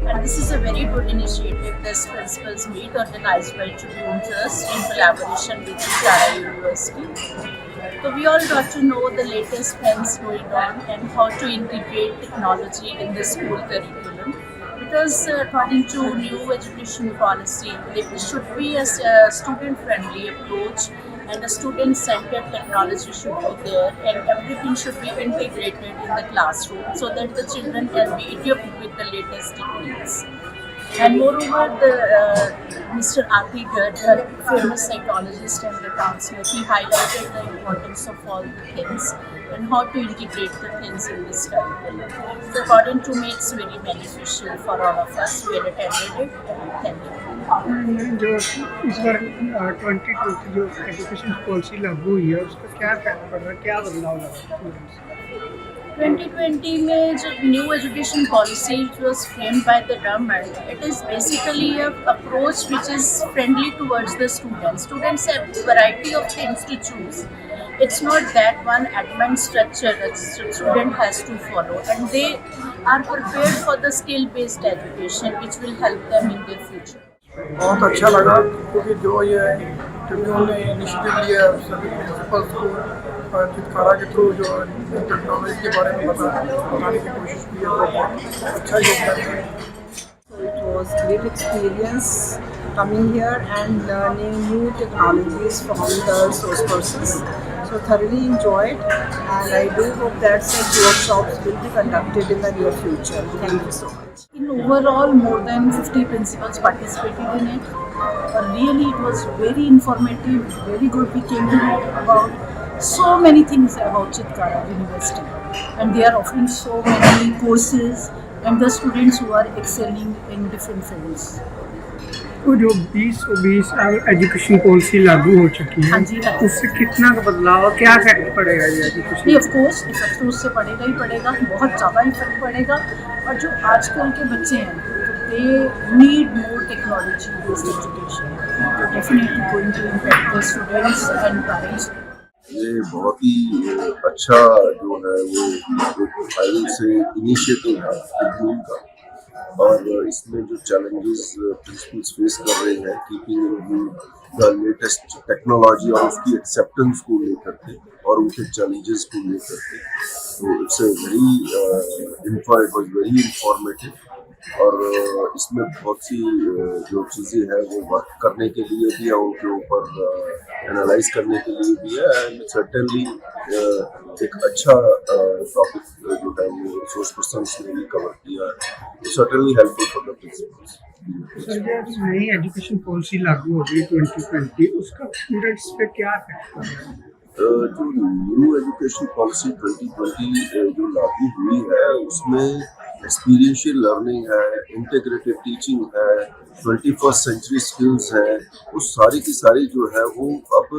And this is a very good initiative. This principals meet organized by Tribune Trust in collaboration with Clara University. So we all got to know the latest trends going on and how to integrate technology in the school curriculum. Because according to new education policy, it should be a student-friendly approach and a student-centered technology should be there and everything should be integrated in the classroom so that the children can be equipped with the latest techniques. And moreover, Mr. Ati Garg, a famous psychologist and the counselor, he highlighted the importance of all the things and how to integrate the things in this curriculum. So according to me, it's very beneficial for all of us. We had attended it and thank you. जो इस बार 2020 जो education policy लागू हुई है उसका क्या effect पड़ रहा है, क्या बदलाव लगा स्टूडेंट्स? 2020 में जो new education policy was framed by the government, it is basically a approach which is friendly towards the students. Students have variety of things to choose. It's not that one admin structure that student has to follow, and they are prepared for the skill-based education, which will help them in their future. बहुत अच्छा लगा क्योंकि जो ये Tribune ने initiative लिया है सभी प्रिंसिपल्स को चितकारा के थ्रू जो टेक्नोलॉजी के बारे में बताने की कोशिश की है वो बहुत अच्छा योगदान है। It was great experience coming here and learning new technologies from the resource persons. So thoroughly enjoyed, and I do hope that such workshops will be conducted in the near future. Thank you so much. In overall, more than 50 principals participated in it. Really, it was very informative, very good. We came to know about so many things about Chitkara University, and they are offering so many courses, and the students who are excelling in different fields. वो जो 2020 education policy लागू हो चुकी है हाँ जी, हाँ। उससे कितना का बदलाव, क्या इफेक्ट पड़ेगा ये नहीं, एजुकेशन? ऑफ कोर्स इफेक्ट तो उससे पड़ेगा ही पड़ेगा, बहुत ज़्यादा इफेक्ट पड़ेगा। और जो आजकल के बच्चे हैं तो they need more technology based education, तो definitely going to impact the students and parents. ये बहुत ही अच्छा जो है वो एक फाइल से इनिशिएटिव है ट्रिब्यून का, और इसमें जो चैलेंजेस प्रिंसिपल्स फेस कर रहे हैं keeping in view the latest technology और उसकी एक्सेप्टेंस को लेकर के और उनके चैलेंजेस को लेकर के, तो it's it was very informative. और इसमें बहुत सी जो चीज़ें हैं वो वर्क करने के लिए भी है, उनके ऊपर एनालाइज करने के लिए भी है, एंड सर्टेनली एक अच्छा टॉपिक जो है वो रिसोर्स पर्सन्स ने भी कवर किया है, certainly helpful for the principles. Sir जब नई एजुकेशन पॉलिसी लागू हो गई 2020, उसका स्टूडेंट्स पे क्या इफेक्ट पड़ रहा है? जो न्यू एजुकेशन पॉलिसी 2020 जो लागू हुई है उसमें एक्सपीरियंशियल लर्निंग है, इंटीग्रेटेड टीचिंग है, 21st सेंचुरी स्किल्स है, वो सारी की सारी जो है वो अब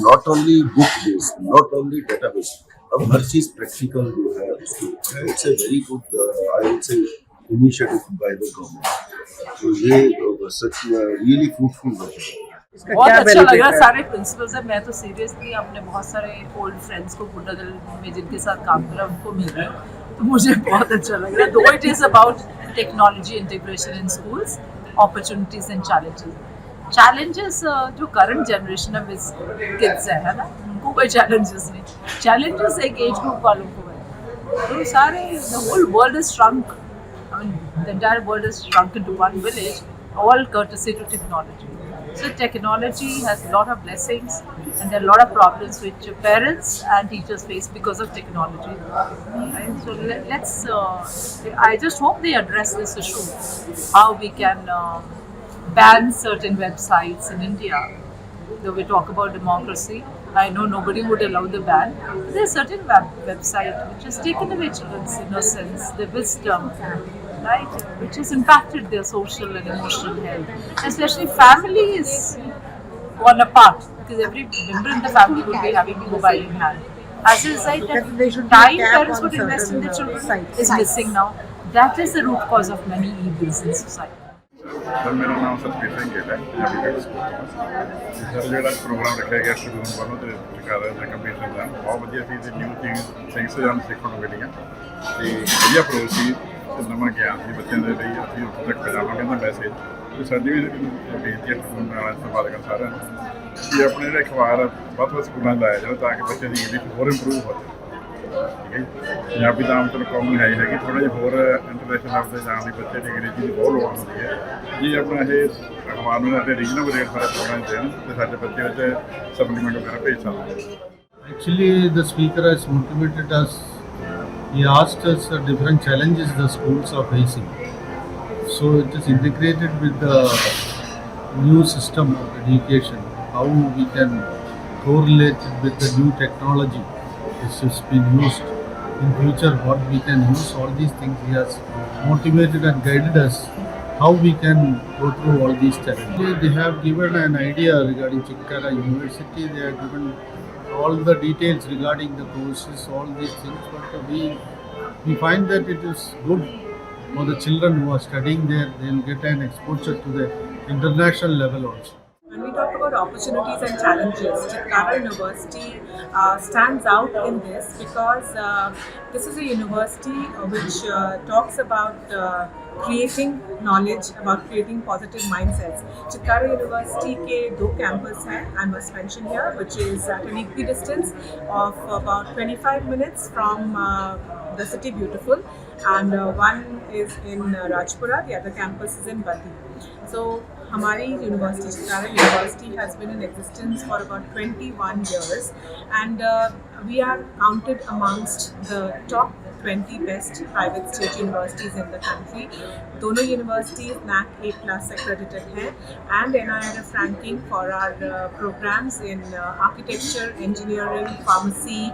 not only book based, not only data based, अब हर चीज़ प्रैक्टिकल जो है उसको, it's a very good I would say initiative by the government. तो ये सच में रियली फ्रूटफुल है। बहुत अच्छा लग रहा है। सारे प्रिंसिपल्स हैं, मैं तो सीरियसली अपने बहुत सारे ओल्ड फ्रेंड्स को गुड्डादल में जिनके साथ काम करा उनको मिल रहा है, तो मुझे बहुत अच्छा लग रहा है। दो it is about technology integration in schools, opportunities and challenges जो करंट जनरेशन ऑफ किड्स है ना, उनको कोई चैलेंजेस नहीं, चैलेंजेस एक एज ग्रुप वालों को है। तो सारे the whole world is shrunk, I mean the entire world is shrunk into one village, all courtesy to technology. So technology has a lot of blessings and there are a lot of problems which parents and teachers face because of technology. Right? So let's, I just hope they address this issue, how we can ban certain websites in India. Though we talk about democracy, I know nobody would allow the ban. There are certain websites which has taken away children's innocence, their wisdom, right, which has impacted their social and emotional health. Especially family is gone apart because every member in the family would be having a mobile in hand. As a result, that time parents would invest in their children is missing now. That is the root cause of many evils in society. Sir मेरा नाम सतबीर सिंह गिल है, Punjabi public school sir ਜਿਹੜਾ programme ਰੱਖਿਆ ਗਿਆ student ਵੱਲੋਂ ਤੇ ਸਰਕਾਰ ਦਾ competition ਦਾ ਬਹੁਤ ਵਧੀਆ ਸੀ ਤੇ ਨਿਊ ਥਿੰਗਸ ਸਾਨੂੰ ਸਿੱਖਣ ਨੂੰ ਮਿਲੀਆਂ ਤੇ ਵਧੀਆ ਪ੍ਰੋਗਰਾਮ ਸੀ। ਤੇ ਨਵਾਂ ਗਿਆਨ ਸੀ ਬੱਚਿਆਂ ਦੇ ਲਈ ਅਸੀਂ ਉੱਥੇ ਤੱਕ ਪਹੁੰਚਾਵਾਂਗੇ ਨਾ ਮੈਸੇਜ ਤੇ ਸਾਡੀ ਵੀ ਬੇਨਤੀ ਹੈ ਸਕੂਲ ਵਾਲਿਆਂ ਤੋਂ ਬਾਤ ਕਰ ਸਾਰਿਆਂ ਨੂੰ ਕਿ ਆਪਣੇ ਜਿਹੜੇ ਅਖਬਾਰ ਵੱਧ ਸਕੂਲਾਂ 'ਚ ਲਾਇਆ ਜਾਵੇ ਤਾਂ ਕਿ ਬੱਚਿਆਂ ਦੀ ਇੰਗਲਿਸ਼ ਹੋਰ ਇੰਪਰੂਵ ਹੋ ਜਾਵੇ। ਠੀਕ ਹੈ ਜੀ। ਪੰਜਾਬੀ ਤਾਂ ਆਮ ਤੌਰ ਕਾਮਨ ਹੈ ਹੀ ਹੈਗੀ, ਥੋੜ੍ਹਾ ਜਿਹਾ ਹੋਰ ਇੰਟਰਨੈਸ਼ਨਲ ਲੈਵਲ 'ਤੇ ਜਾਣ ਲਈ ਬੱਚੇ ਦੀ ਅੰਗਰੇਜ਼ੀ ਦੀ ਬਹੁਤ ਲੋੜ ਹੁੰਦੀ ਹੈ। ਜੇ ਆਪਣਾ ਇਹ ਅਖਬਾਰ ਨੂੰ ਅਤੇ ਰੀਜਨਲ ਰੇਟ ਸਾਰੇ ਪ੍ਰੋਗਰਾਮ ਦੇਣ ਤੇ ਸਾਡੇ ਬੱਚੇ ਵਿੱਚ ਸਪਲੀਮੈਂਟ ਵਗੈਰਾ ਭੇਜ ਸਕਦੇ। Actually, the speaker has motivated us. He asked us different challenges the schools are facing. So it is integrated with the new system of education. How we can correlate it with the new technology which has been used in future. What we can use, all these things he has motivated and guided us. How we can go through all these challenges. They have given an idea regarding Chitkara University. They have given all the details regarding the courses, all these things, but we find that it is good for the children who are studying there. They will get an exposure to the international level also. When we talk about opportunities and challenges, Chitkara University stands out in this because this is a university which talks about creating knowledge, about creating positive mindsets. Chitkara University के 2 campus हैं, I must mention here, which is at an equidistance of about 25 minutes from the city Beautiful, and one is in Rajpura, the other campus is in Badi. So हमारी university Chitkara university has been in existence for about 21 years and we are counted amongst the top 20 best private state universities in the country. दोनों universities NAC A+ accredited हैं and NIRF ranking for our programs in architecture, engineering, pharmacy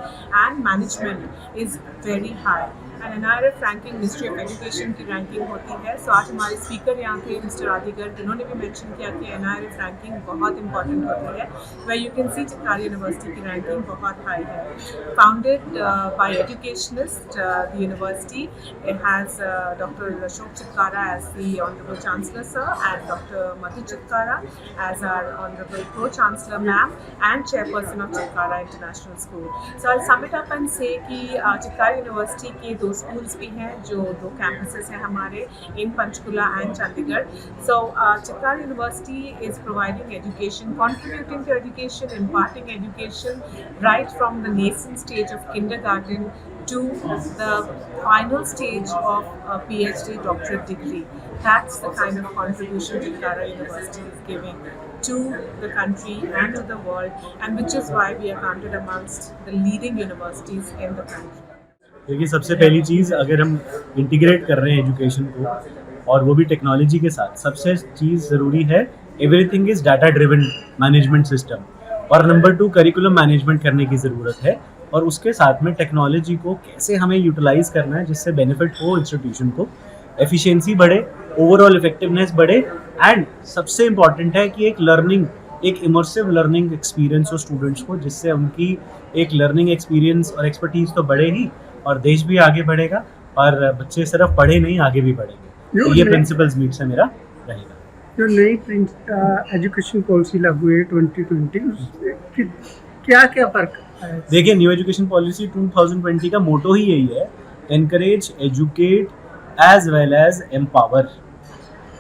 and management is very high. And NIRF ranking ministry of education की ranking होती है। सो आज हमारे speaker यहाँ थे mister आदिगर, जिन्होंने भी मेंशन किया कि NIRF रैंकिंग बहुत इंपॉर्टेंट होती है, way you can see Chitkara university की रैंकिंग बहुत हाई है। Founded by educationist, the university it has Dr. Ashok Chitkara as the Honorable Chancellor Sir and Dr. Madhu Chitkara as our Honorable Pro-Chancellor Ma'am and Chairperson of Chitkara International School. So I'll sum it up and say कि Chitkara university के 2 schools भी हैं, जो 2 campuses हैं हमारे in Panchkula and Chandigarh. So Chitkara University is providing education, contributing to education, imparting education right from the nascent stage of kindergarten to the final stage of a PhD doctorate degree. That's the kind of contribution Chitkara University is giving to the country and to the world, and which is why we are counted amongst the leading universities in the country. देखिए, सबसे पहली चीज़, अगर हम integrate कर रहे हैं education को और वो भी टेक्नोलॉजी के साथ, सबसे चीज़ ज़रूरी है everything is data driven management system, और नंबर 2 करिकुलम मैनेजमेंट करने की ज़रूरत है, और उसके साथ में टेक्नोलॉजी को कैसे हमें यूटिलाइज़ करना है जिससे बेनिफिट हो इंस्टीट्यूशन को, एफिशिएंसी बढ़े, ओवरऑल इफेक्टिवनेस बढ़े, एंड सबसे इम्पॉर्टेंट है कि एक लर्निंग, एक इमर्सिव लर्निंग एक्सपीरियंस हो स्टूडेंट्स को, जिससे उनकी एक लर्निंग एक्सपीरियंस और एक्सपर्टीज़ तो बढ़े ही और देश भी आगे बढ़ेगा, और बच्चे सिर्फ पढ़े नहीं आगे भी बढ़ेंगे। तो ये प्रिंसिपल्स मीट से मेरा रहेगा। जो नई एजुकेशन पॉलिसी लागू है 2020, उसमें क्या क्या फर्क है? देखिए, न्यू एजुकेशन पॉलिसी 2020 का मोटो ही यही है, encourage, educate as well as empower.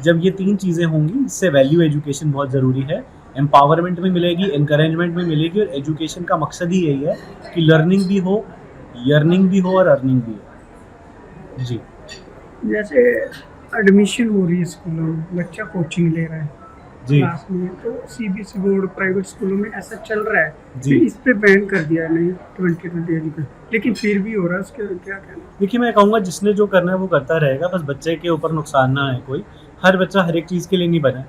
जब ये 3 चीज़ें होंगी, इससे वैल्यू एजुकेशन बहुत ज़रूरी है, एम्पावरमेंट भी मिलेगी, एनकरेजमेंट भी मिलेगी, और एजुकेशन का मकसद ही यही है कि लर्निंग भी हो, यर्निंग भी हो और अर्निंग भी हो। जी, जैसे एडमिशन हो रही है स्कूलों में, बच्चा कोचिंग ले रहा है जी क्लास में, तो CBSE बोर्ड प्राइवेट स्कूलों में ऐसा चल रहा है जी। इस पे बैन कर दिया नहीं 2020 एजुकेशन, लेकिन फिर भी हो रहा है, उसके क्या कहना? देखिए, मैं कहूँगा जिसने जो करना है वो करता रहेगा, बस बच्चे के ऊपर नुकसान ना आए कोई। हर बच्चा हर एक चीज़ के लिए नहीं बना है,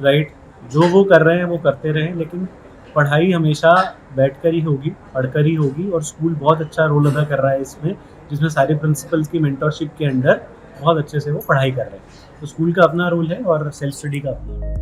राइट? जो वो कर रहे हैं वो करते रहें, लेकिन पढ़ाई हमेशा बैठकर ही होगी, पढ़कर ही होगी, और स्कूल बहुत अच्छा रोल अदा कर रहा है इसमें, जिसमें सारे प्रिंसिपल्स की मेंटरशिप के अंडर बहुत अच्छे से वो पढ़ाई कर रहे हैं। तो स्कूल का अपना रोल है और सेल्फ स्टडी का अपना।